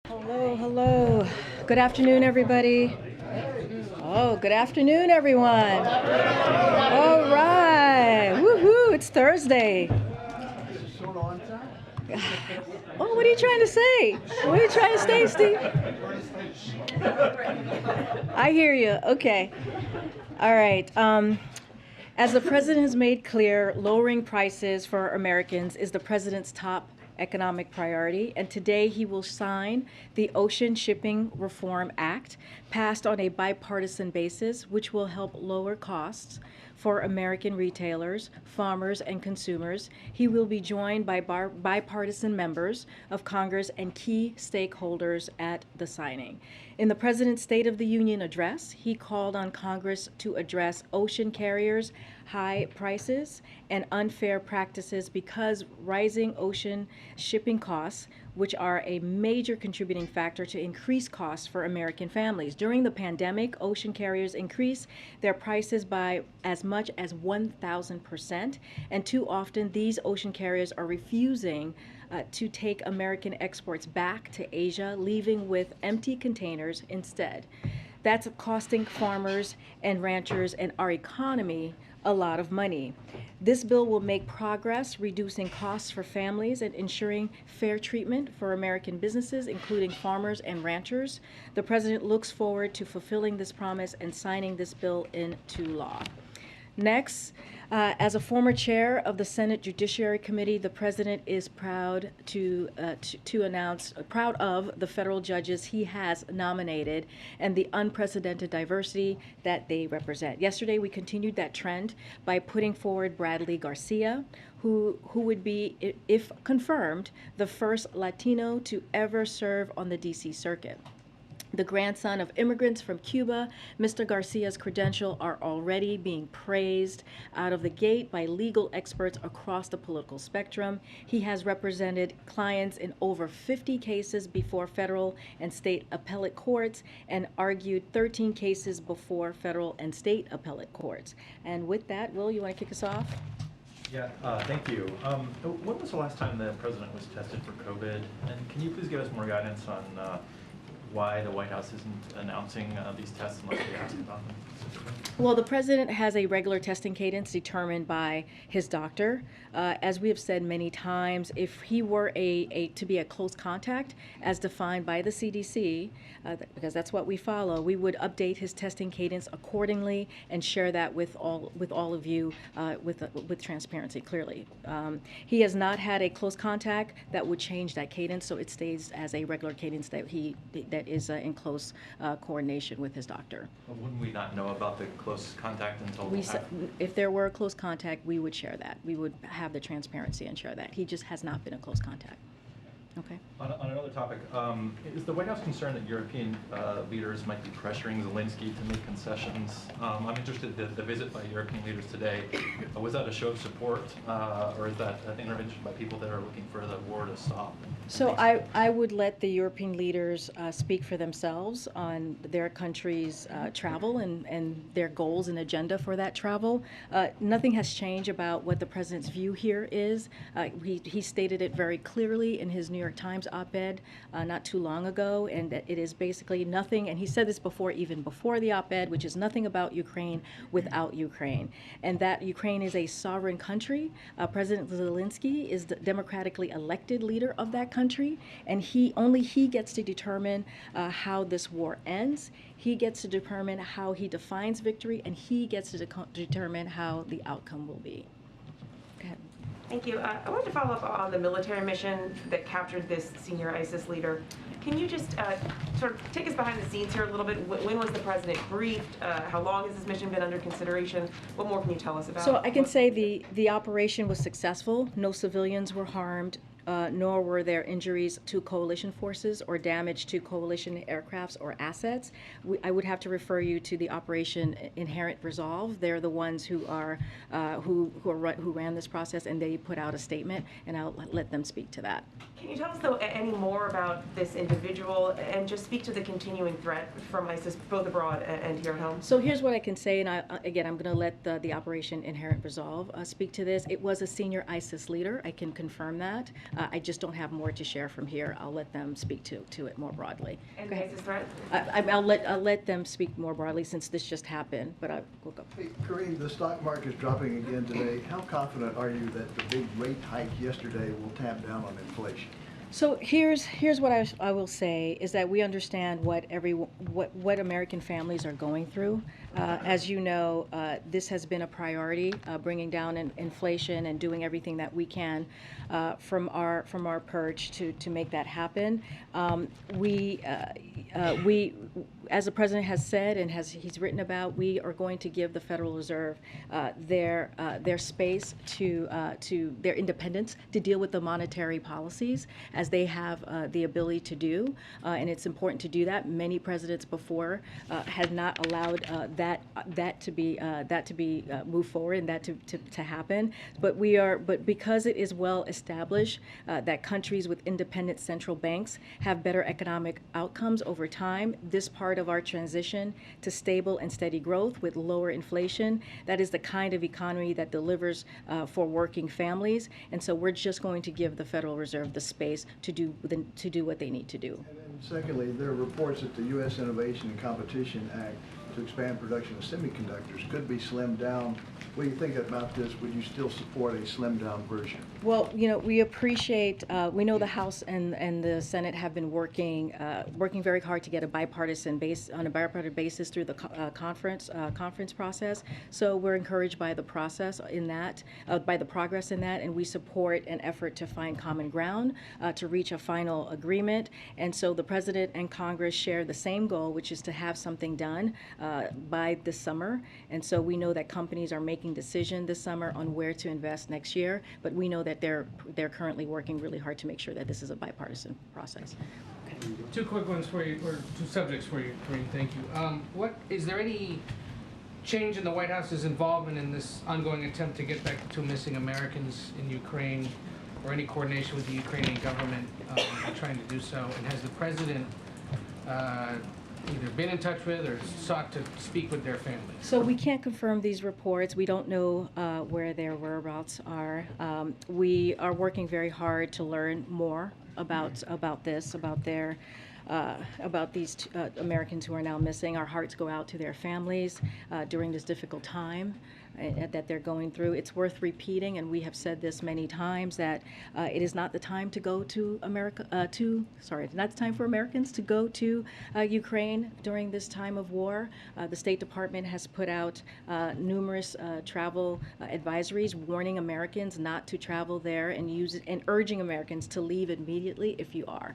Hello, hello. Good afternoon, everybody. Oh, good afternoon, everyone. All right. Woohoo, it's Thursday. Oh, what are you trying to say? What are you trying to say, Steve? I hear you. Okay. All right. As the president has made clear, lowering prices for Americans is the president's top economic priority, and today he will sign the Ocean Shipping Reform Act, passed on a bipartisan basis, which will help lower costs for American retailers, farmers, and consumers. He will be joined by bipartisan members of Congress and key stakeholders at the signing. In the President's State of the Union address, he called on Congress to address ocean carriers' high prices and unfair practices because rising ocean shipping costs, which are a major contributing factor to increased costs for American families. During the pandemic, ocean carriers increased their prices by as much as 1,000%, and too often these ocean carriers are refusing to take American exports back to Asia, leaving with empty containers instead. That's costing farmers and ranchers and our economy a lot of money. This bill will make progress, reducing costs for families and ensuring fair treatment for American businesses, including farmers and ranchers. The president looks forward to fulfilling this promise and signing this bill into law. Next, as a former chair of the Senate Judiciary Committee, the president is proud to announce, proud of the federal judges he has nominated and the unprecedented diversity that they represent. Yesterday, we continued that trend by putting forward Bradley Garcia, who would be, if confirmed, the first Latino to ever serve on the D.C. Circuit. The grandson of immigrants from Cuba, Mr. Garcia's credentials are already being praised out of the gate by legal experts across the political spectrum. He has represented clients in over 50 cases before federal and state appellate courts and argued 13 cases before federal and state appellate courts. And with that, Will, you want to kick us off? Yeah, thank you. When was the last time the president was tested for COVID? And can you please give us more guidance on why the White House isn't announcing these tests unless they ask about them specifically? Well, the president has a regular testing cadence determined by his doctor. As we have said many times, if he were to be a close contact, as defined by the CDC, because that's what we follow, we would update his testing cadence accordingly and share that with all of you with transparency. Clearly, he has not had a close contact that would change that cadence, so it stays as a regular cadence that is in close coordination with his doctor. Well, wouldn't we not know about the close contact until If there were a close contact, we would share that. We would have the transparency and share that. He just has not been a close contact. Okay. On another topic, is the White House concerned that European leaders might be pressuring Zelensky to make concessions? I'm interested in the visit by European leaders today. Was that a show of support, or is that an intervention by people that are looking for the war to stop? So I would let the European leaders speak for themselves on their country's travel and their goals and agenda for that travel. Nothing has changed about what the president's view here is. He stated it very clearly in his New York Times op-ed not too long ago, and that it is basically nothing, and he said this even before the op-ed, which is nothing about Ukraine without Ukraine, and that Ukraine is a sovereign country. President Zelensky is the democratically elected leader of that country, and only he gets to determine how this war ends. He gets to determine how he defines victory, and he gets to determine how the outcome will be. Go ahead. Thank you. I wanted to follow up on the military mission that captured this senior ISIS leader. Can you just sort of take us behind the scenes here a little bit? When was the president briefed? How long has this mission been under consideration? What more can you tell us about? So I can say the operation was successful. No civilians were harmed. Nor were there injuries to coalition forces or damage to coalition aircrafts or assets. I would have to refer you to the Operation Inherent Resolve. They're the ones who ran this process, and they put out a statement, and I'll let them speak to that. Can you tell us, though, any more about this individual and just speak to the continuing threat from ISIS, both abroad and here at home? So here's what I can say, and again, I'm going to let the Operation Inherent Resolve speak to this. It was a senior ISIS leader. I can confirm that. I just don't have more to share from here. I'll let them speak to it more broadly. And Go ahead. ISIS threat? I'll let them speak more broadly since this just happened, but we'll go. Hey, Karine, the stock market is dropping again today. How confident are you that the big rate hike yesterday will tamp down on inflation? So here's what I will say is that we understand what American families are going through. As you know, this has been a priority, bringing down inflation and doing everything that we can from our perch to make that happen. We, as the president has said and he's written about, we are going to give the Federal Reserve their space to their independence to deal with the monetary policies as they have the ability to do, and it's important to do that. Many presidents before had not allowed that to be moved forward and that to happen. But because it is well established that countries with independent central banks have better economic outcomes over time, this part of our transition to stable and steady growth with lower inflation, that is the kind of economy that delivers for working families. And so we're just going to give the Federal Reserve the space to do what they need to do. And then secondly, there are reports that the U.S. Innovation and Competition Act to expand production of semiconductors could be slimmed down. What do you think about this? Would you still support a slimmed down version? Well, we appreciate, we know the House and the Senate have been working very hard to get on a bipartisan basis through the conference process. So we're encouraged by the process in that, by the progress in that, and we support an effort to find common ground, to reach a final agreement. And so the President and Congress share the same goal, which is to have something done by this summer. And so we know that companies are making decisions this summer on where to invest next year, but we know that they're currently working really hard to make sure that this is a bipartisan process. Two quick ones for you, or two subjects for you, Karine. Thank you. Is there any change in the White House's involvement in this ongoing attempt to get back to missing Americans in Ukraine, or any coordination with the Ukrainian government trying to do so? And has the president either been in touch with or sought to speak with their families? So we can't confirm these reports. We don't know where their whereabouts are. We are working very hard to learn more about this, about these Americans who are now missing. Our hearts go out to their families during this difficult time that they're going through. It's worth repeating, and we have said this many times, that it is not the time to go to it's not the time for Americans to go to Ukraine during this time of war. The State Department has put out numerous travel advisories warning Americans not to travel there and urging Americans to leave immediately if you are.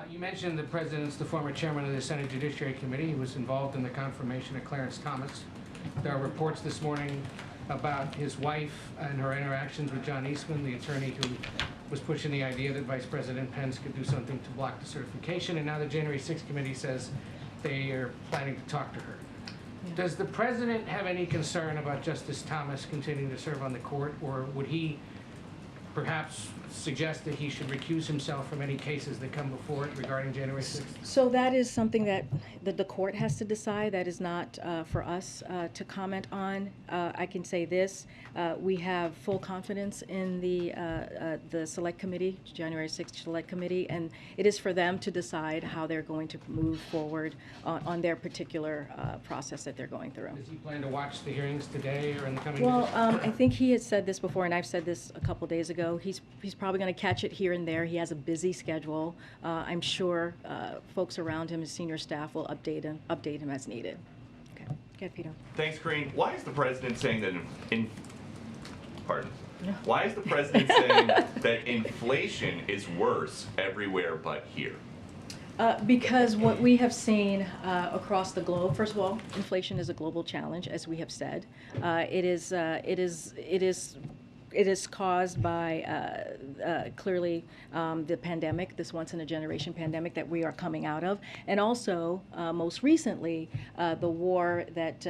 You mentioned the president's the former chairman of the Senate Judiciary Committee. He was involved in the confirmation of Clarence Thomas. There are reports this morning about his wife and her interactions with John Eastman, the attorney who was pushing the idea that Vice President Pence could do something to block the certification. And now the January 6th committee says they are planning to talk to her. Does the president have any concern about Justice Thomas continuing to serve on the court, or would he perhaps suggest that he should recuse himself from any cases that come before it regarding January 6th? So that is something that the court has to decide. That is not for us to comment on. I can say this: we have full confidence in the Select Committee, January 6th Select Committee, and it is for them to decide how they're going to move forward on their particular process that they're going through. Does he plan to watch the hearings today or in the coming Well, days? I think he had said this before, and I've said this a couple days ago. He's probably going to catch it here and there. He has a busy schedule. I'm sure folks around him, his senior staff, will update him as needed. Okay, go ahead, Peter. Thanks, Karine. Why is the president saying that Why is the president saying that inflation is worse everywhere but here? Because what we have seen across the globe, first of all, inflation is a global challenge, as we have said. It is caused by clearly the pandemic, this once-in-a-generation pandemic that we are coming out of, and also most recently the war that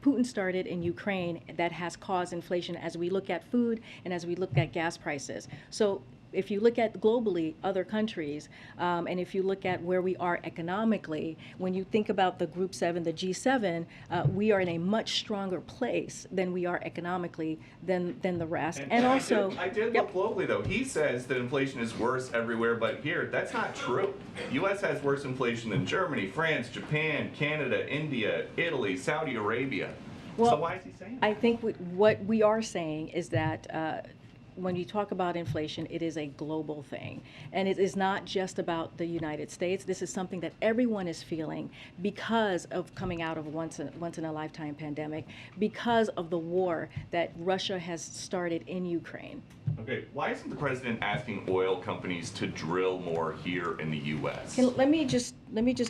Putin started in Ukraine that has caused inflation as we look at food and as we look at gas prices. So if you look at globally other countries, and if you look at where we are economically, when you think about the Group 7, the G7, we are in a much stronger place than we are economically than the rest. And also, I did look globally though. He says that inflation is worse everywhere but here. That's not true. U.S. has worse inflation than Germany, France, Japan, Canada, India, Italy, Saudi Arabia. Well, so why is he saying that? I think what we are saying is that when you talk about inflation, it is a global thing. And it is not just about the United States. This is something that everyone is feeling because of coming out of a once in a lifetime pandemic, because of the war that Russia has started in Ukraine. Okay, why isn't the president asking oil companies to drill more here in the U.S.? Let me just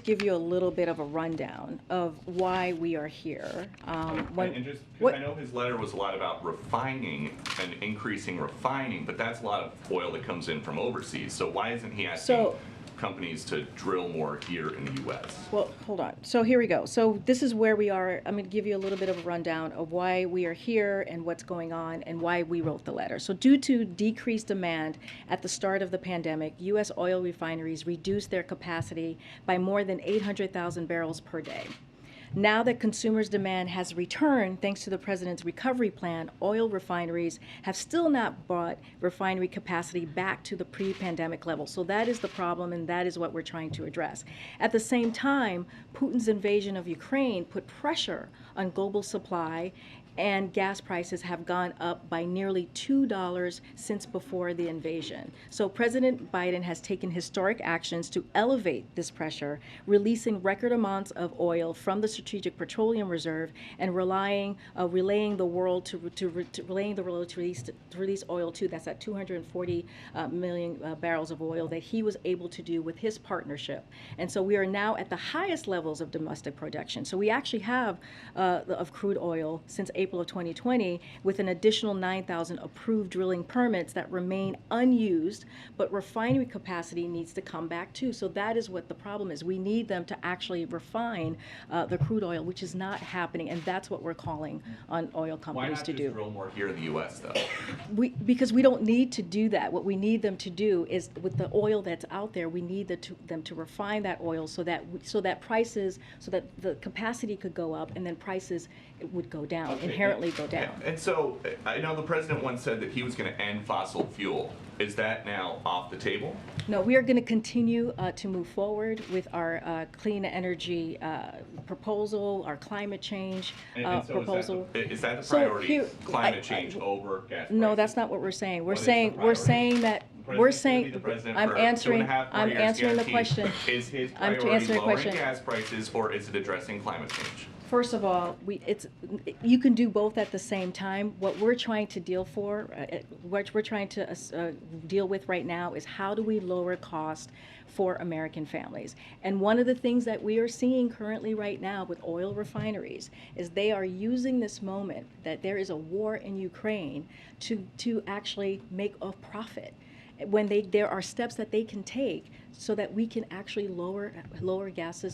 give you a little bit of a rundown of why we are here. And just because I know his letter was a lot about refining and increasing refining, but that's a lot of oil that comes in from overseas. So why isn't he asking companies to drill more here in the U.S.? Well, hold on. So here we go. So this is where we are. I'm going to give you a little bit of a rundown of why we are here and what's going on and why we wrote the letter. So due to decreased demand at the start of the pandemic, U.S. oil refineries reduced their capacity by more than 800,000 barrels per day. Now that consumers' demand has returned thanks to the president's recovery plan, oil refineries have still not brought refinery capacity back to the pre-pandemic level. So that is the problem, and that is what we're trying to address. At the same time, Putin's invasion of Ukraine put pressure on global supply, and gas prices have gone up by nearly $2 since before the invasion. So President Biden has taken historic actions to elevate this pressure, releasing record amounts of oil from the Strategic Petroleum Reserve and relaying the world to release oil to. That's at 240 million barrels of oil that he was able to do with his partnership. And so we are now at the highest levels of domestic production. So we actually have of crude oil since April of 2020, with an additional 9,000 approved drilling permits that remain unused, but refinery capacity needs to come back too. So that is what the problem is. We need them to actually refine the crude oil, which is not happening, and that's what we're calling on oil companies to do. Why not just drill more here in the U.S. though? Because we don't need to do that. What we need them to do is, with the oil that's out there, we need them to refine that oil so that the capacity could go up and then prices would go down, inherently go down. And so I know the president once said that he was going to end fossil fuel. Is that now off the table? No, we are going to continue to move forward with our clean energy proposal, our climate change proposal. Is that the priority? Climate change over gas prices? No, that's not what we're saying. We're saying I'm answering the question. Is his priority lowering gas prices, or is it addressing climate change? First of all, you can do both at the same time. What we're trying to deal with right now is how do we lower cost for American families. And one of the things that we are seeing currently right now with oil refineries is they are using this moment that there is a war in Ukraine to actually make a profit. When there are steps that they can take so that we can actually lower gas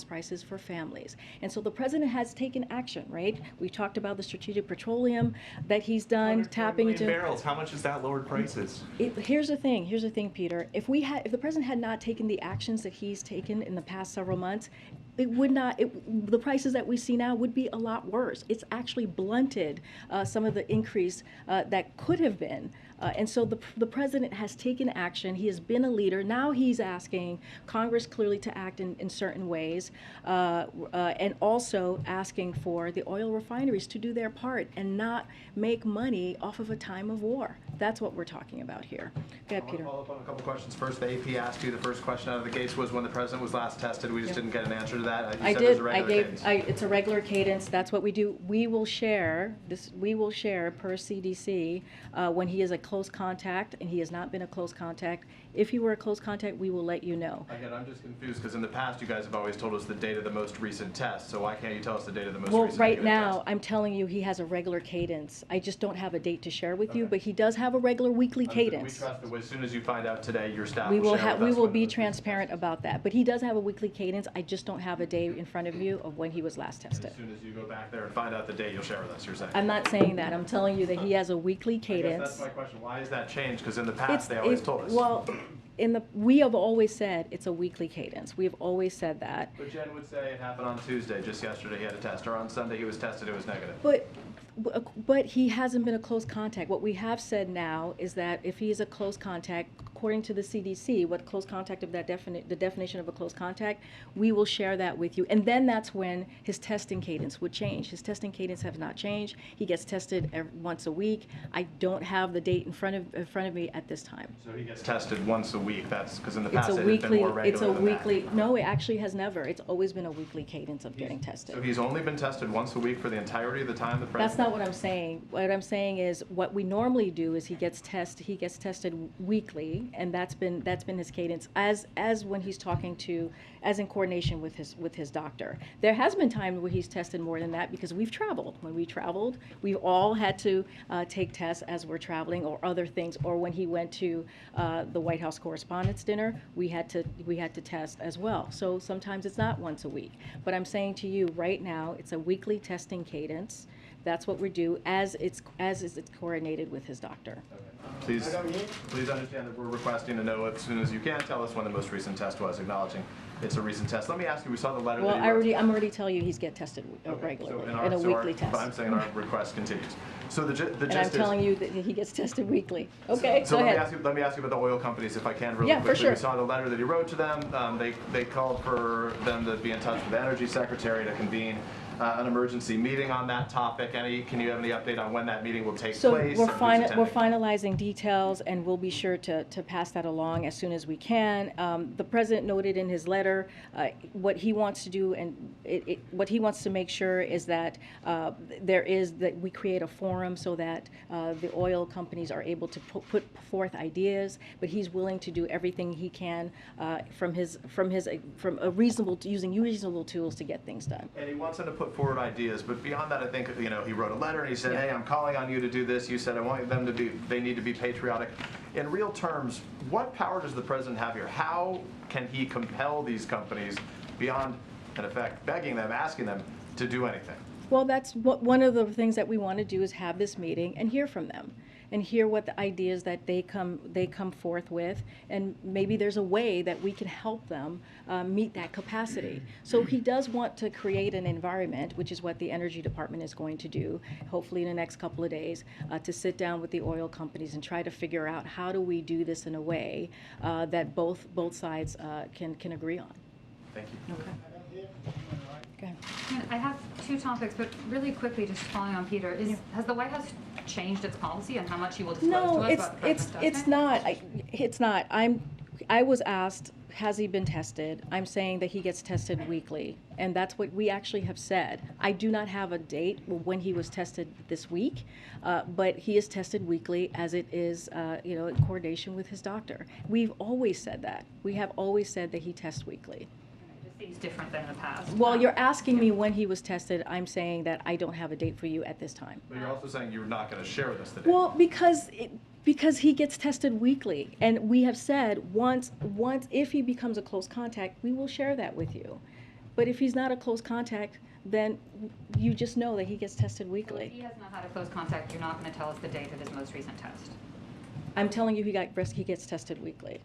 prices for families. And so the president has taken action, right? We talked about the strategic petroleum that he's done, tapping into barrels. How much has that lowered prices? Here's the thing, Peter. If the president had not taken the actions that he's taken in the past several months, the prices that we see now would be a lot worse. It's actually blunted some of the increase that could have been. And so the president has taken action. He has been a leader. Now he's asking Congress clearly to act in certain ways, and also asking for the oil refineries to do their part and not make money off of a time of war. That's what we're talking about here. Go ahead, Peter. I want to follow up on a couple questions. First, the AP asked you the first question out of the gates was when the president was last tested. We just didn't get an answer to that. You I said did. there's a regular cadence. It's a regular cadence. That's what we do. We will share per CDC when he is a close contact, and he has not been a close contact. If he were a close contact, we will let you know. Again, I'm just confused because in the past you guys have always told us the date of the most recent test. So why can't you tell us the date of the most recent test? Well, right now I'm telling you he has a regular cadence. I just don't have a date to share with you, but he does have a regular weekly cadence. We trust that as soon as you find out today, your staff We will will share with us be when the most transparent about that. But he does have a weekly cadence. I just don't have a day in front of you of when he was last tested. As soon as you go back there and find out the date, you'll share with us, you're saying? I'm not saying that. I'm telling you that he has a weekly I guess cadence. that's my question. question. Why has that changed? Because in the past, they always told us. Well, we have always said it's a weekly cadence. We have always said that. But Jen would say it happened on Tuesday, just yesterday he had a test, or on Sunday he was tested, it was negative. But he hasn't been a close contact. What we have said now is that if he is a close contact, according to the CDC, what close contact of that the definition of a close contact, we will share that with you. And then that's when his testing cadence would change. His testing cadence has not changed. He gets tested once a week. I don't have the date in front of me at this time. So he gets tested once a week. That's because in the It's past a it had been weekly. more regular It's a than that. weekly. No, it actually has never. It's always been a weekly cadence of getting tested. So he's only been tested once a week for the entirety of the time the president? That's not what I'm saying. What I'm saying is what we normally do is he gets tested weekly, and that's been his cadence as when he's talking to, as in coordination with his doctor. There has been times where he's tested more than that because we've traveled. When we traveled, we've all had to take tests as we're traveling, or other things, or when he went to the White House Correspondents' Dinner, we had to test as well. So sometimes it's not once a week. But I'm saying to you right now, it's a weekly testing cadence. That's what we do as it's coordinated with his doctor. Please understand that we're requesting to know as soon as you can. Tell us when the most recent test was, acknowledging it's a recent test. Let me ask you, we saw the letter Well, that he wrote. I'm already telling you he's get tested regularly in a weekly test. But I'm saying our request continues. So the gist And I'm is. telling you that he gets tested weekly. Okay, So go let ahead. me ask you about the oil companies, if I can, really Yeah, for quickly. sure. We saw the letter that he wrote to them. They called for them to be in touch with the Energy Secretary to convene an emergency meeting on that topic. Can you have any update on when that meeting will take So place? we're and who's attending? finalizing details, and we'll be sure to pass that along as soon as we can. The president noted in his letter what he wants to do, and what he wants to make sure is that that we create a forum so that the oil companies are able to put forth ideas. But he's willing to do everything he can using reasonable tools to get things done. And he wants them to put forward ideas, but beyond that, I think, he wrote a letter and he said, hey, I'm calling on you to do this. You said, they need to be patriotic. In real terms, what power does the president have here? How can he compel these companies beyond, in effect, begging them, asking them to do anything? Well, that's one of the things that we want to do is have this meeting and hear from them, and hear what the ideas that they come forth with, and maybe there's a way that we can help them meet that capacity. So he does want to create an environment, which is what the Energy Department is going to do, hopefully in the next couple of days, to sit down with the oil companies and try to figure out how do we do this in a way that both sides can agree on. Thank you. Okay. Okay. I have two topics, but really quickly, just following on Peter, has the White House changed its policy on how much you will disclose to No, us about the president's it's testing? not. It's not. I was asked, has he been tested? I'm saying that he gets tested weekly, and that's what we actually have said. I do not have a date when he was tested this week, but he is tested weekly, as it is, in coordination with his doctor. We've always said that. We have always said that he tests weekly. It seems different than in the past. Well, you're asking me when he was tested. I'm saying that I don't have a date for you at this time. But you're also saying you're not going to share with us today. Well, because he gets tested weekly, and we have said once if he becomes a close contact, we will share that with you. But if he's not a close contact, then you just know that he gets tested So if weekly. he has not had a close contact, you're not going to tell us the date of his most recent test? I'm telling you, he gets tested weekly.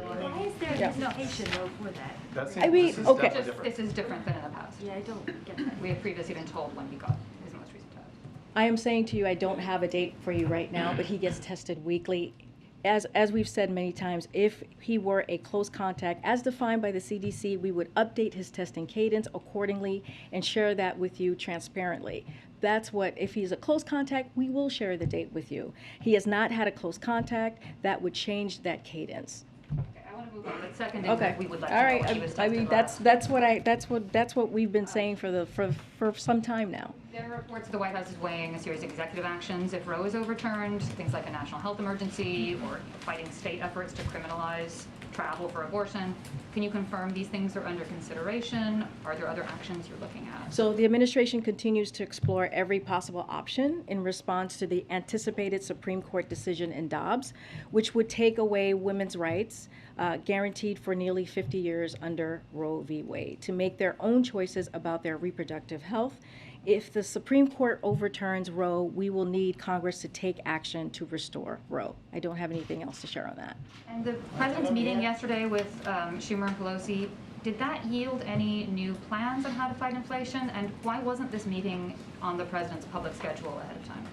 Why is there Yeah. hesitation over that? That seems, I mean, this is okay. definitely Just, different. this is different than in the past. Yeah, I don't get that. We had previously been told when he got his most recent test. I am saying to you, I don't have a date for you right now, but he gets tested weekly. As we've said many times, if he were a close contact, as defined by the CDC, we would update his testing cadence accordingly and share that with you transparently. That's what, if he's a close contact, we will share the date with you. He has not had a close contact, that would change that cadence. Okay, I want to move on, but second is Okay, that we would let all you know right. when he was I tested mean, last. that's what we've been saying for some time now. There are reports the White House is weighing a series of executive actions if Roe is overturned, things like a national health emergency or fighting state efforts to criminalize travel for abortion. Can you confirm these things are under consideration? Are there other actions you're looking at? So the administration continues to explore every possible option in response to the anticipated Supreme Court decision in Dobbs, which would take away women's rights guaranteed for nearly 50 years under Roe v. Wade to make their own choices about their reproductive health if the Supreme Court overturns Roe, we will need Congress to take action to restore Roe. I don't have anything else to share on that. And the president's meeting yesterday with Schumer and Pelosi, did that yield any new plans on how to fight inflation? And why wasn't this meeting on the president's public schedule ahead of time?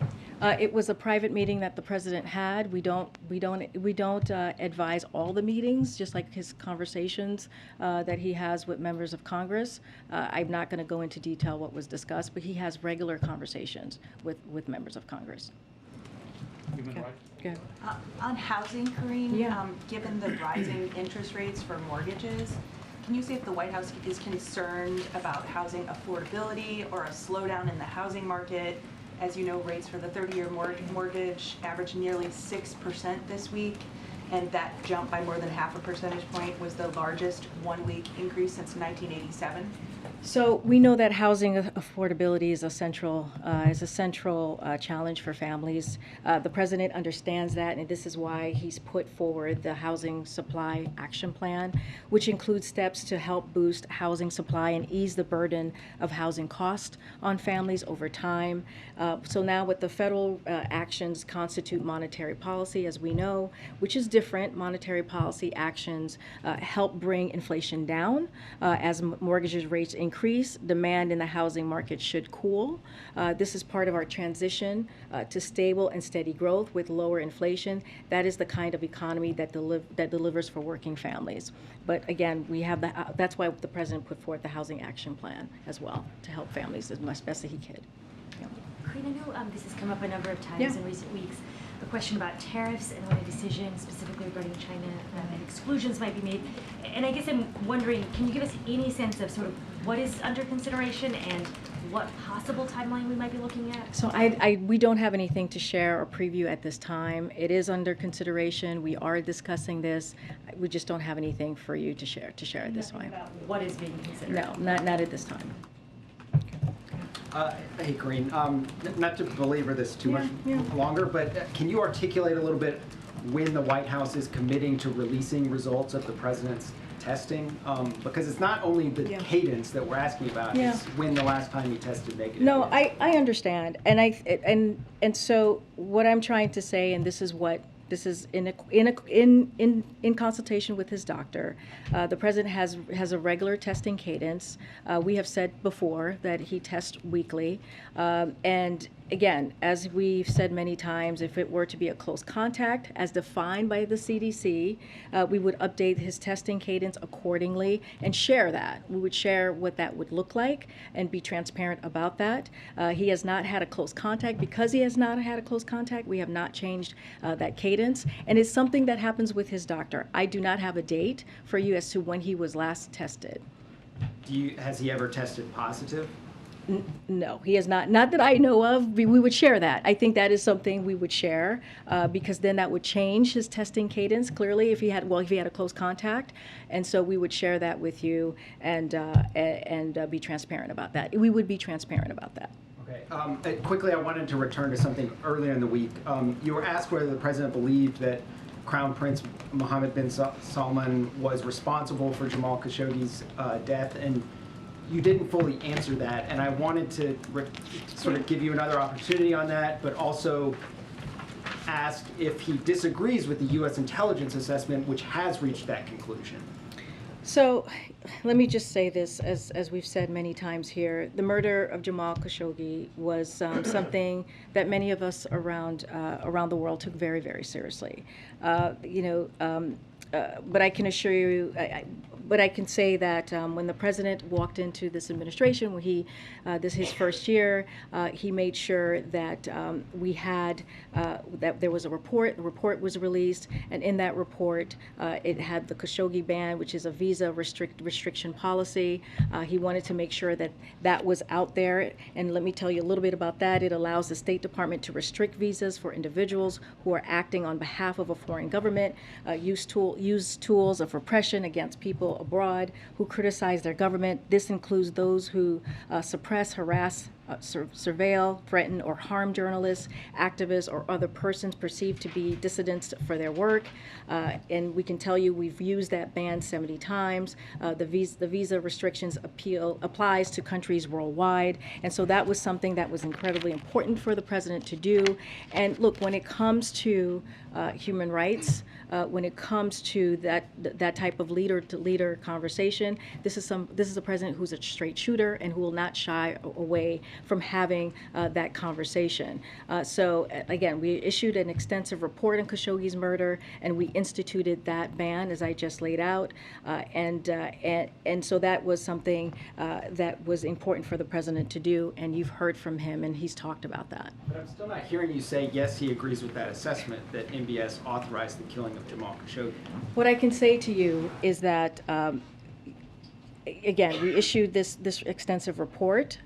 It was a private meeting that the president had. We don't advise all the meetings, just like his conversations that he has with members of Congress. I'm not going to go into detail what was discussed, but he has regular conversations with members of Congress. Human rights. Good. On housing, Karine, Yeah. Given the rising interest rates for mortgages, can you say if the White House is concerned about housing affordability or a slowdown in the housing market? As you know, rates for the 30-year mortgage averaged nearly 6% this week, and that jump by more than half a percentage point was the largest one-week increase since 1987. So we know that housing affordability is a central challenge for families. The president understands that, and this is why he's put forward the Housing Supply Action Plan, which includes steps to help boost housing supply and ease the burden of housing cost on families over time. So now with the federal actions constitute monetary policy, as we know, which is different. Monetary policy actions help bring inflation down as mortgage rates increase. Demand in the housing market should cool. This is part of our transition to stable and steady growth with lower inflation. That is the kind of economy that delivers for working families. But again, we have that's why the president put forth the Housing Action Plan as well, to help families as much best as he could. Yeah. Karine, I know this has come up a number of times Yeah. in recent weeks. A question about tariffs and when a decision specifically regarding China and exclusions might be made. And I guess I'm wondering, can you give us any sense of sort of what is under consideration and what possible timeline we might be looking at? So we don't have anything to share or preview at this time. It is under consideration. We are discussing this. We just don't have anything for you to share at this Nothing time. about what is being considered? No, not at this time. Hey, Karine, not to belabor this too much Yeah. longer, but can you articulate a little bit when the White House is committing to releasing results of the president's testing? Because it's not only the Yeah. cadence that we're asking about, Yeah. it's when the last time he tested negative. No, is. I understand, and so what I'm trying to say, and this is in consultation with his doctor. The president has a regular testing cadence. We have said before that he tests weekly, and again, as we've said many times, if it were to be a close contact as defined by the CDC, we would update his testing cadence accordingly and share that. We would share what that would look like and be transparent about that. He has not had a close contact. Because he has not had a close contact, we have not changed that cadence, and it's something that happens with his doctor. I do not have a date for you as to when he was last tested. Has he ever tested positive? No, he has not. Not that I know of. We would share that. I think that is something we would share because then that would change his testing cadence clearly if he had a close contact, and so we would share that with you and be transparent about that. We would be transparent about that. Okay. Quickly, I wanted to return to something earlier in the week. You were asked whether the president believed that Crown Prince Mohammed bin Salman was responsible for Jamal Khashoggi's death, and you didn't fully answer that. And I wanted to sort of give you another opportunity on that, but also ask if he disagrees with the U.S. intelligence assessment, which has reached that conclusion. So let me just say this, as we've said many times here, the murder of Jamal Khashoggi was something that many of us around the world took very, very seriously. But I can assure you, but I can say that when the president walked into this administration, when this is his first year, he made sure that we had, that there was a report. The report was released, and in that report, it had the Khashoggi ban, which is a visa restriction policy. He wanted to make sure that that was out there, and let me tell you a little bit about that. It allows the State Department to restrict visas for individuals who are acting on behalf of a foreign government, use tools of repression against people abroad who criticize their government. This includes those who suppress, harass, surveil, threaten, or harm journalists, activists, or other persons perceived to be dissidents for their work. And we can tell you we've used that ban 70 times. The visa restrictions applies to countries worldwide. And so that was something that was incredibly important for the president to do. And look, when it comes to human rights, when it comes to that type of leader-to-leader conversation, this is a president who's a straight shooter and who will not shy away from having that conversation. So again, we issued an extensive report on Khashoggi's murder, and we instituted that ban as I just laid out, and so that was something that was important for the president to do, and you've heard from him, and he's talked about that. But I'm still not hearing you say, yes, he agrees with that assessment that MBS authorized the killing of Jamal Khashoggi. What I can say to you is that, again, we issued this extensive report,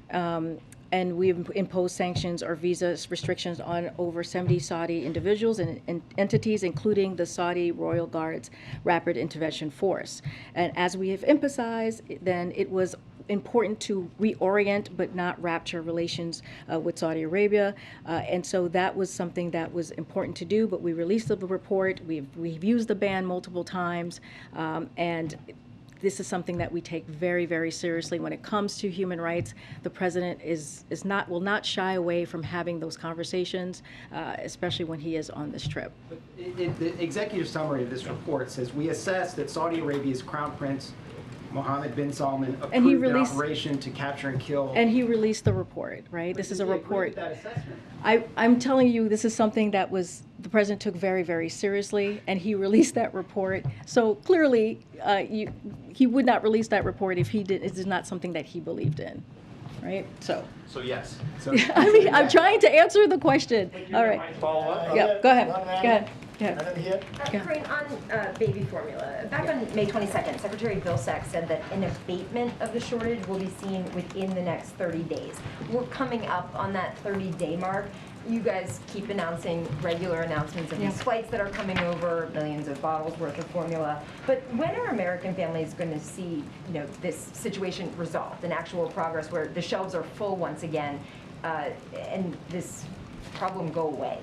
and we've imposed sanctions or visa restrictions on over 70 Saudi individuals and entities, including the Saudi Royal Guard's Rapid Intervention Force. And as we have emphasized, then it was important to reorient but not rupture relations with Saudi Arabia, and so that was something that was important to do. But we released the report. We've used the ban multiple times, and this is something that we take very, very seriously when it comes to human rights. The president will not shy away from having those conversations, especially when he is on this trip. But the executive summary of this report says, we assess that Saudi Arabia's Crown Prince Mohammed bin Salman approved an operation to capture and kill. And he released the report, right? This is a report. That assessment? I'm telling you, this is something that the president took very, very seriously, and he released that report. So clearly, he would not release that report if it is not something that he believed in, right? So yes. So, I mean, I'm trying to answer the question. All right. Follow up? Yeah, go ahead. Go ahead. Yeah. Karine, on baby formula, back on May 22nd, Secretary Vilsack said that an abatement of the shortage will be seen within the next 30 days. We're coming up on that 30-day mark. You guys keep announcing regular announcements of these flights that are coming over, millions of bottles worth of formula. But when are American families going to see, this situation resolved, an actual progress where the shelves are full once again, and this problem go away?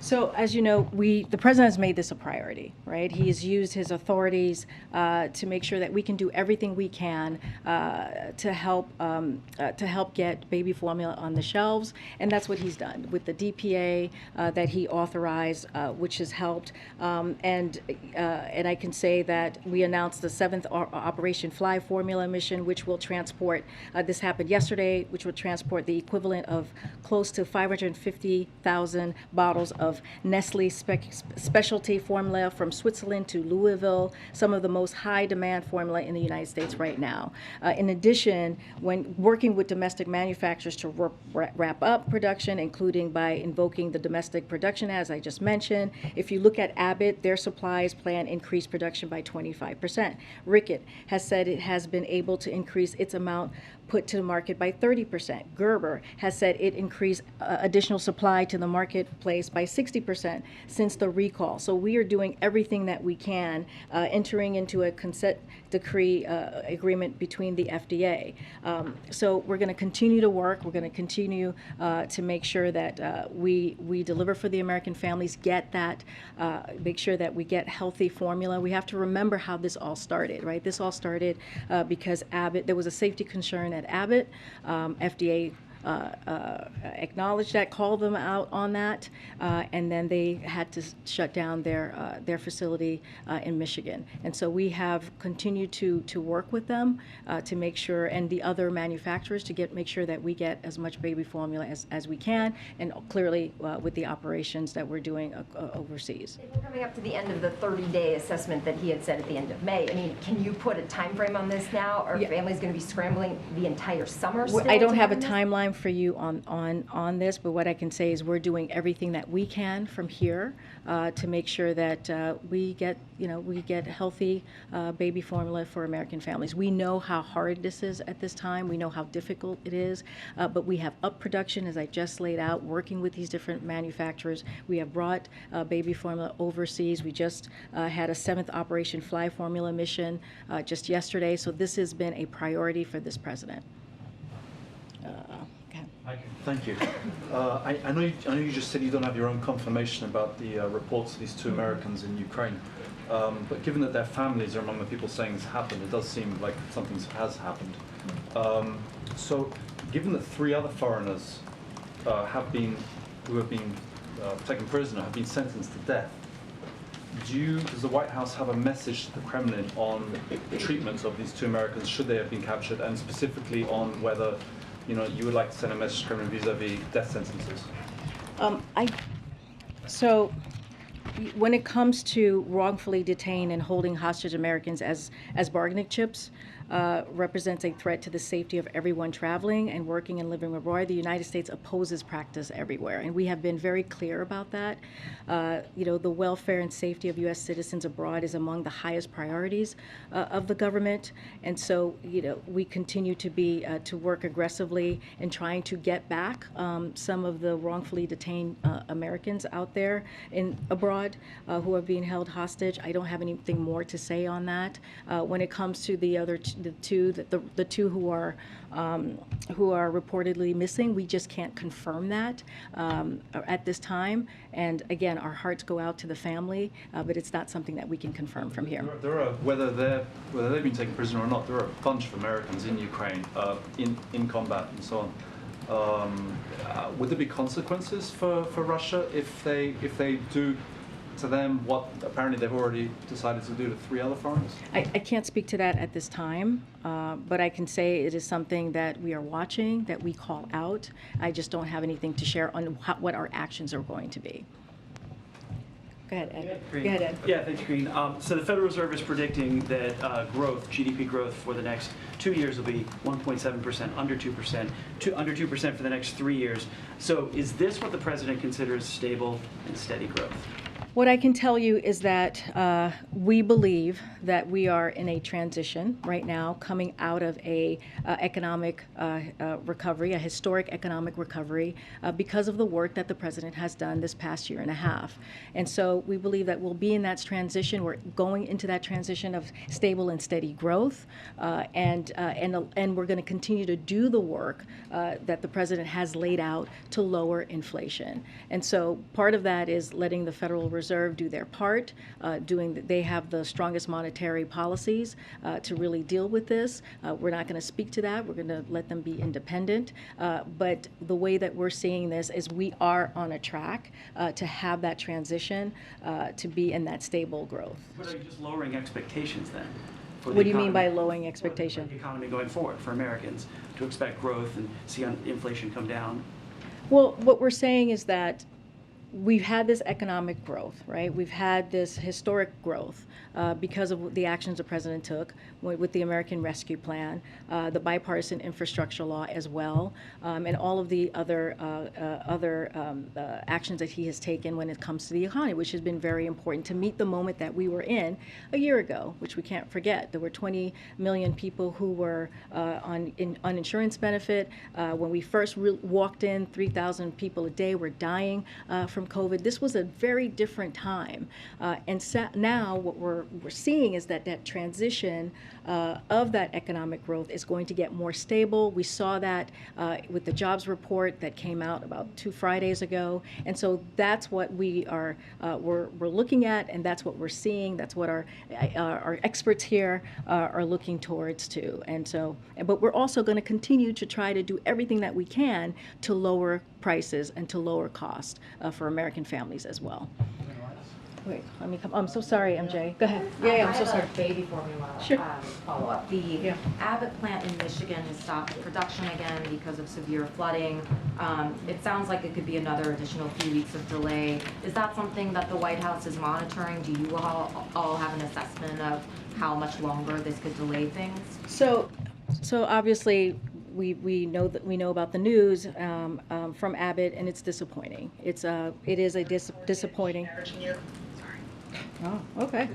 So, as you know, the president has made this a priority, right? He has used his authorities to make sure that we can do everything we can to help get baby formula on the shelves, and that's what he's done with the DPA that he authorized, which has helped. And I can say that we announced the 7th Operation Fly Formula mission, which will transport. This happened yesterday, which will transport the equivalent of close to 550,000 bottles of Nestle specialty formula from Switzerland to Louisville, some of the most high demand formula in the United States right now. In addition, when working with domestic manufacturers to wrap up production, including by invoking the Domestic Production Act, as I just mentioned. If you look at Abbott, their supplies plan increased production by 25%. Rickett has said it has been able to increase its amount put to the market by 30%. Gerber has said it increased additional supply to the marketplace by 60% since the recall. So we are doing everything that we can, entering into a consent decree agreement between the FDA. So we're going to continue to work. We're going to continue to make sure that we deliver for the American families, get that, make sure that we get healthy formula. We have to remember how this all started, right? This all started because Abbott, there was a safety concern at Abbott. FDA acknowledged that, called them out on that, and then they had to shut down their facility in Michigan. And so we have continued to work with them to make sure, and the other manufacturers to make sure that we get as much baby formula as we can, and clearly with the operations that we're doing overseas. We're coming up to the end of the 30-day assessment that he had said at the end of May. I mean, can you put a time frame on this now? Are families going to be scrambling the entire summer still? I don't have a timeline for you on this, but what I can say is we're doing everything that we can from here to make sure that we get healthy baby formula for American families. We know how hard this is at this time. We know how difficult it is, but we have up production, as I just laid out, working with these different manufacturers. We have brought baby formula overseas. We just had a 7th Operation Fly Formula mission just yesterday, so this has been a priority for this president. Okay. Thank you. I know you just said you don't have your own confirmation about the reports of these two Americans in Ukraine, but given that their families are among the people saying this happened, it does seem like something has happened. So, given that 3 other foreigners who have been taken prisoner have been sentenced to death, does the White House have a message to the Kremlin on the treatment of these 2 Americans should they have been captured, and specifically on whether you would like to send a message to Kremlin vis-a-vis death sentences? So when it comes to wrongfully detained and holding hostage Americans as bargaining chips, represents a threat to the safety of everyone traveling and working and living abroad. The United States opposes practice everywhere, and we have been very clear about that. The welfare and safety of U.S. citizens abroad is among the highest priorities of the government, and so we continue to work aggressively in trying to get back some of the wrongfully detained Americans out there abroad who are being held hostage. I don't have anything more to say on that. When it comes to the other the two who are reportedly missing, we just can't confirm that at this time. And again, our hearts go out to the family, but it's not something that we can confirm from here. There are, whether they've been taken prisoner or not, there are a bunch of Americans in Ukraine in combat and so on. Would there be consequences for Russia if they do to them what apparently they've already decided to do to 3 other foreigners? I can't speak to that at this time, but I can say it is something that we are watching, that we call out. I just don't have anything to share on what our actions are going to be. Go ahead, Ed. Go ahead, Ed. Yeah, thanks, Karine. So the Federal Reserve is predicting that GDP growth for the next 2 years will be 1.7%, under 2%, under 2% for the next 3 years. So is this what the president considers stable and steady growth? What I can tell you is that we believe that we are in a transition right now, coming out of a economic recovery, a historic economic recovery, because of the work that the president has done this past year and a half. And so we believe that we'll be in that transition. We're going into that transition of stable and steady growth, and we're going to continue to do the work that the president has laid out to lower inflation. And so part of that is letting the Federal Reserve do their part, they have the strongest monetary policies to really deal with this. We're not going to speak to that. We're going to let them be independent. But the way that we're seeing this is we are on a track to have that transition to be in that stable growth. But are you just lowering expectations then? What do you mean by lowering expectation? For the economy going forward, for Americans to expect growth and see inflation come down? Well, what we're saying is that we've had this economic growth, right? We've had this historic growth because of the actions the president took with the American Rescue Plan, the bipartisan infrastructure law as well, and all of the other actions that he has taken when it comes to the economy, which has been very important to meet the moment that we were in a year ago, which we can't forget. There were 20 million people who were on insurance benefit. When we first walked in, 3,000 people a day were dying from COVID. This was a very different time. And now what we're seeing is that transition of that economic growth is going to get more stable. We saw that with the jobs report that came out about 2 Fridays ago. And so that's what we're looking at, and that's what we're seeing. That's what our experts here are looking towards too. And so, but we're also going to continue to try to do everything that we can to lower prices and to lower cost for American families as well. Wait, let me come. I'm so sorry, MJ. Go ahead. Yeah, I'm so sorry. Baby formula follow-up. The Abbott plant in Michigan has stopped production again because of severe flooding. It sounds like it could be another additional few weeks of delay. Is that something that the White House is monitoring? Do you all have an assessment of how much longer this could delay things? So obviously, we know about the news from Abbott, and it's disappointing. It is a disappointing. Oh, okay.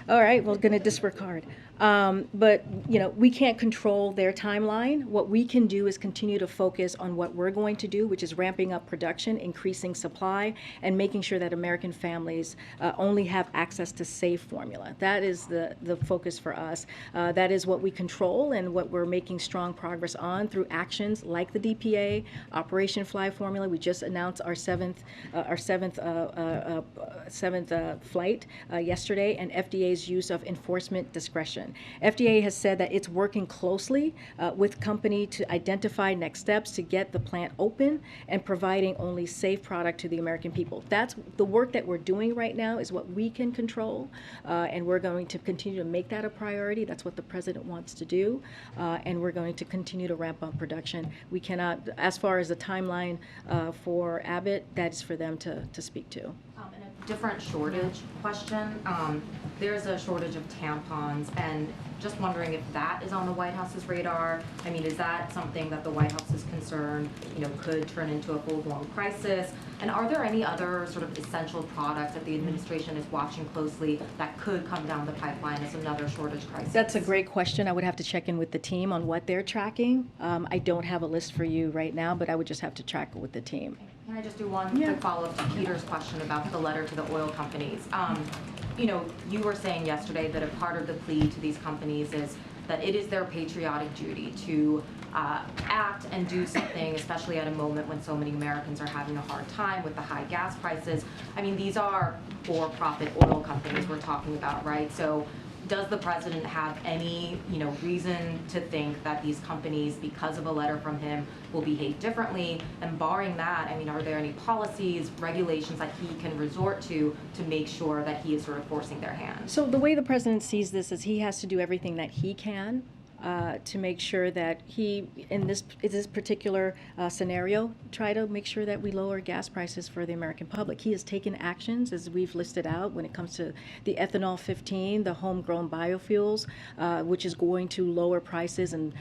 All right, we're going to disregard. But, you know, we can't control their timeline. What we can do is continue to focus on what we're going to do, which is ramping up production, increasing supply, and making sure that American families only have access to safe formula. That is the focus for us. That is what we control and what we're making strong progress on through actions like the DPA, Operation Fly Formula. We just announced our seventh flight yesterday, and FDA's use of enforcement discretion. FDA has said that it's working closely with company to identify next steps to get the plant open and providing only safe product to the American people. That's the work that we're doing right now is what we can control, and we're going to continue to make that a priority. That's what the president wants to do, and we're going to continue to ramp up production. We cannot, as far as the timeline for Abbott, that's for them to speak to. And a different shortage question. There's a shortage of tampons, and just wondering if that is on the White House's radar. I mean, is that something that the White House is concerned, you know, could turn into a full-blown crisis? And are there any other sort of essential products that the administration is watching closely that could come down the pipeline as another shortage crisis? That's a great question. I would have to check in with the team on what they're tracking. I don't have a list for you right now, but I would just have to track it with the team. Can I just do one quick follow-up to Peter's question about the letter to the oil companies? You know, you were saying yesterday that a part of the plea to these companies is that it is their patriotic duty to act and do something, especially at a moment when so many Americans are having a hard time with the high gas prices. I mean, these are for-profit oil companies we're talking about, right? So does the president have any, you know, reason to think that these companies, because of a letter from him, will behave differently? And barring that, I mean, are there any policies, regulations that he can resort to make sure that he is sort of forcing their hand? So the way the president sees this is he has to do everything that he can to make sure that he, in this particular scenario, try to make sure that we lower gas prices for the American public. He has taken actions, as we've listed out, when it comes to the ethanol 15, the homegrown biofuels, which is going to lower prices in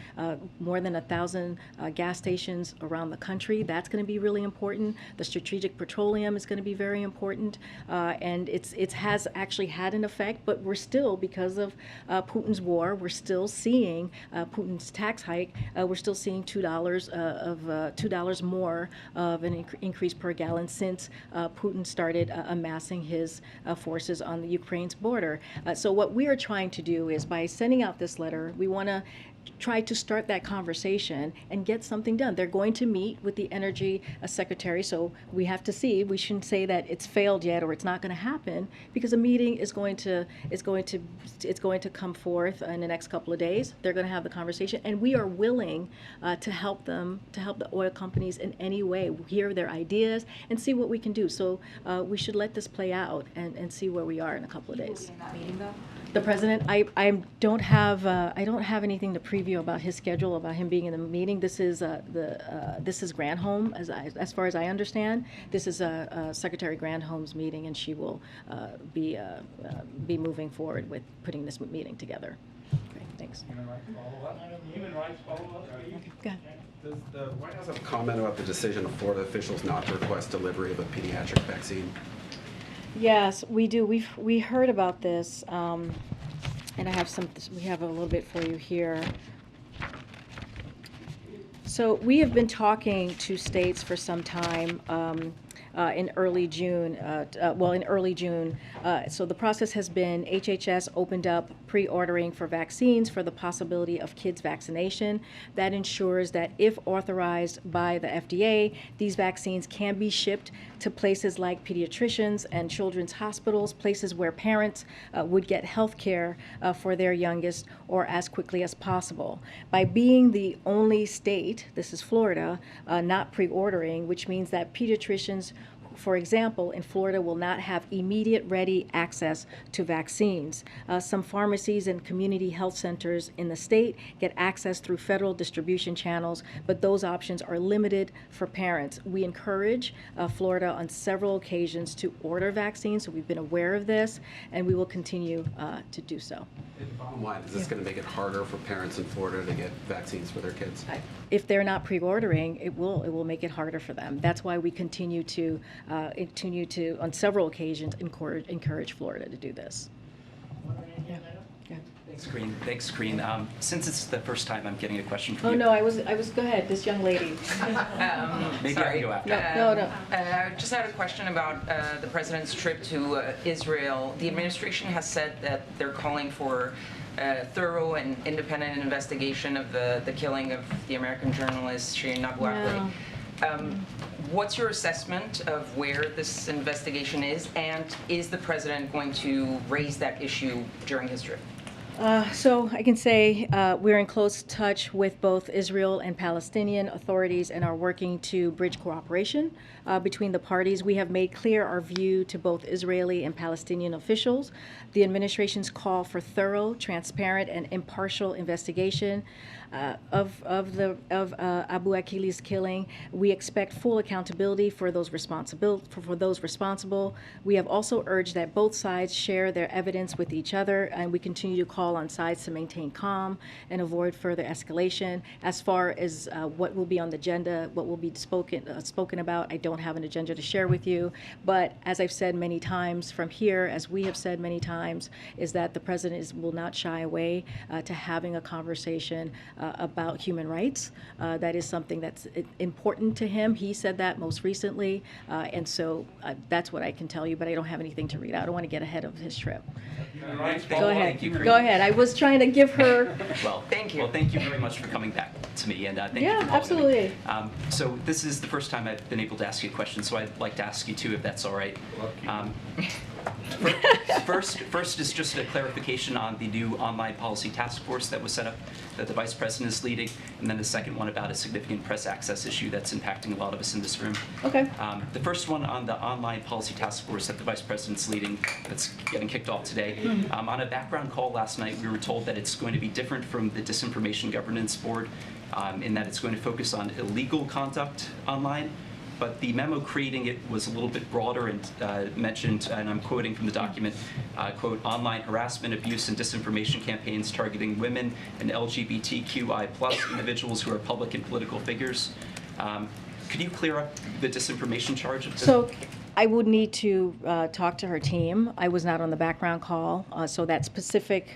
more than 1,000 gas stations around the country. That's going to be really important. The strategic petroleum is going to be very important, and it has actually had an effect, but we're still, because of Putin's war, we're still seeing Putin's tax hike, we're still seeing $2 more of an increase per gallon since Putin started amassing his forces on the Ukraine's border. So what we are trying to do is, by sending out this letter, we want to try to start that conversation and get something done. They're going to meet with the energy secretary, so we have to see. We shouldn't say that it's failed yet or it's not going to happen, because a meeting is going to come forth in the next couple of days. They're going to have the conversation, and we are willing to help them, to help the oil companies in any way, hear their ideas and see what we can do. So we should let this play out and see where we are in a couple of days. In that meeting, though? The president, I don't have anything to preview about his schedule, about him being in the meeting. This is Granholm, as far as I understand. This is Secretary Granholm's meeting, and she will be moving forward with putting this meeting together. Great, thanks. Human rights follow-up? Human rights follow-up? Go ahead. Does the White House have a comment about the decision of Florida officials not to request delivery of a pediatric vaccine? Yes, we do. We heard about this, and we have a little bit for you here. So we have been talking to states for some time. In early June, so the process has been HHS opened up pre-ordering for vaccines for the possibility of kids vaccination. That ensures that if authorized by the FDA, these vaccines can be shipped to places like pediatricians and children's hospitals, places where parents would get health care for their youngest, or as quickly as possible. By being the only state, this is Florida, not pre-ordering, which means that pediatricians, for example, in Florida, will not have immediate ready access to vaccines. Some pharmacies and community health centers in the state get access through federal distribution channels, but those options are limited for parents. We encourage Florida on several occasions to order vaccines, so we've been aware of this, and we will continue to do so. Bottom line, is this going to make it harder for parents in Florida to get vaccines for their kids? If they're not pre-ordering, it will make it harder for them. That's why we continue to on several occasions, encourage Florida to do this. Yeah. Yeah. Thanks, Karine. Since it's the first time I'm getting a question from Oh, you. no, I was, go ahead, this young lady. Maybe I can go after. No. I just had a question about the president's trip to Israel. The administration has said that they're calling for a thorough and independent investigation of the killing of the American journalist Shirin Abu Akleh. What's your assessment of where this investigation is, and is the president going to raise that issue during his trip? So I can say we're in close touch with both Israel and Palestinian authorities and are working to bridge cooperation between the parties. We have made clear our view to both Israeli and Palestinian officials. The administration's call for thorough, transparent, and impartial investigation of Abu Akleh's killing. We expect full accountability for those responsible. We have also urged that both sides share their evidence with each other, and we continue to call on sides to maintain calm and avoid further escalation. As far as what will be on the agenda, what will be spoken about, I don't have an agenda to share with you. But as I've said many times from here, as we have said many times, is that the president will not shy away to having a conversation about human rights. That is something that's important to him. He said that most recently, and so that's what I can tell you, but I don't have anything to read out. I don't want to get ahead of his trip. Go ahead. Go ahead. I was trying to give her. Well, thank you. Well, thank you very much for coming back to me, and thank you for calling absolutely. me. So this is the first time I've been able to ask you a question, so I'd like to ask you two, if that's all right. First is just a clarification on the new online policy task force that was set up that the Vice President is leading, and then the second one about a significant press access issue that's impacting a lot of us in this room. Okay. The first one on the online policy task force that the Vice President's leading, that's getting kicked off today. On a background call last night, we were told that it's going to be different from the Disinformation Governance Board in that it's going to focus on illegal conduct online. But the memo creating it was a little bit broader and mentioned, and I'm quoting from the document, quote, online harassment, abuse, and disinformation campaigns targeting women and LGBTQI+ individuals who are public and political figures. Could you clear up the disinformation charge? So I would need to talk to her team. I was not on the background call, so that specific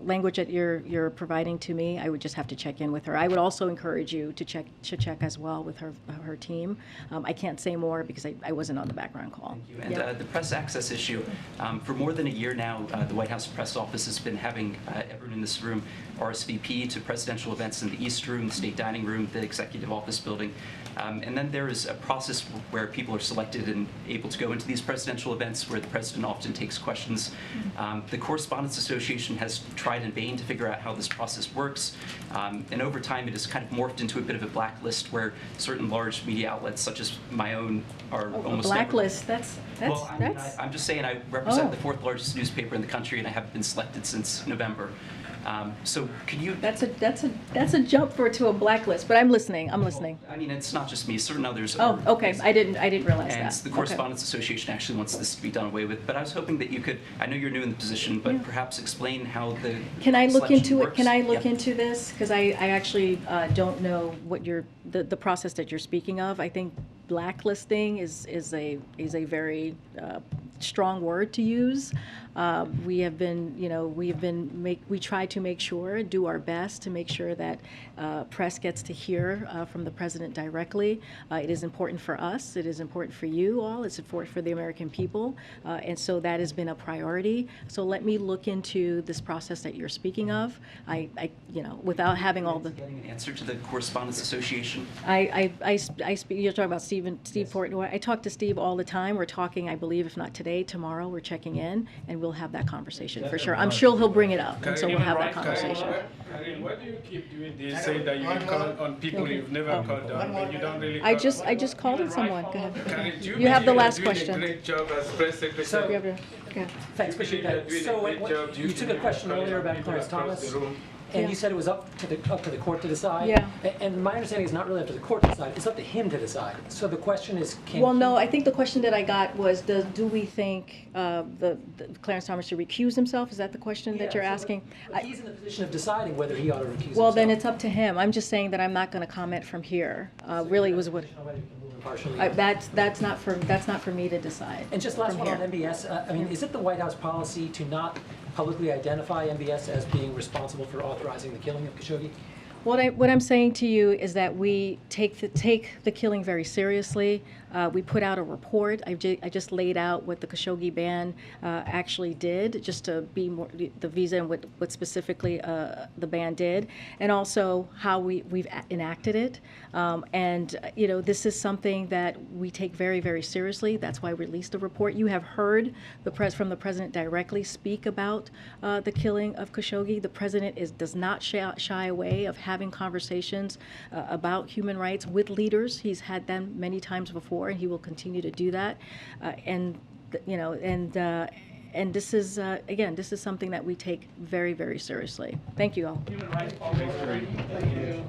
language that you're providing to me, I would just have to check in with her. I would also encourage you to check as well with her team. I can't say more because I wasn't on the background call. Thank you. And the press access issue, for more than a year now, the White House press office has been having everyone in this room RSVP to presidential events in the East Room, the State Dining Room, the Executive Office Building. And then there is a process where people are selected and able to go into these presidential events where the president often takes questions. The Correspondents Association has tried in vain to figure out how this process works. And over time, it has kind of morphed into a bit of a blacklist where certain large media outlets, such as my own, are almost blacklist. Never. Well, I'm just saying I represent the fourth largest newspaper in the country, and I haven't been selected since November. So could you? That's a jump to a blacklist. But I'm listening. Well, I mean, it's not just me. Certain others. Oh, okay. I didn't realize and that. The Correspondents Association actually wants this to be done away with. But I was hoping that you could. I know you're new in the position, but perhaps explain how the. Can I look into works? it? Can I look into this? Because I actually don't know what the process that you're speaking of. I think blacklisting is a very strong word to use. We try to make sure, do our best to make sure that press gets to hear from the president directly. It is important for us. It is important for you all. It's important for the American people. And so that has been a priority. So let me look into this process that you're speaking of. Without having all the. Getting an answer to the Correspondents Association. You're talking about Steve Portnoy. I talk to Steve all the time. We're talking, I believe, if not today, tomorrow. We're checking in, and we'll have that conversation for sure. I'm sure he'll bring it up, and so we'll have that conversation. Karine, why do you keep doing this? Say that you will call on people you've never called on, but you don't really. I just called on someone. Go ahead. Karine, You have the last question. A great job as press secretary. Thanks, appreciate that. So you took a question earlier about Clarence Thomas. And you said it was up to the court to decide. Yeah. And my understanding is not really up to the court to decide. It's up to him to decide. So the question is, no, I think the question that I got was, do we think the Clarence Thomas should recuse himself? Is that the question that you're asking? He's in the position of deciding whether he ought to recuse himself. Well, then it's up to him. I'm just saying that I'm not going to comment from here. Really, was what. That's not for me to decide. And just last one on MBS. I mean, is it the White House policy to not publicly identify MBS as being responsible for authorizing the killing of Khashoggi? What I'm saying to you is that we take the killing very seriously. We put out a report. I just laid out what the Khashoggi ban actually did, just to be more the visa and what specifically the ban did, and also how we've enacted it. And this is something that we take very, very seriously. That's why we released the report. You have heard from the president directly speak about the killing of Khashoggi. The president does not shy away of having conversations about human rights with leaders. He's had them many times before, and he will continue to do that. And this is again, this is something that we take very, very seriously. Thank you all. Human rights policy.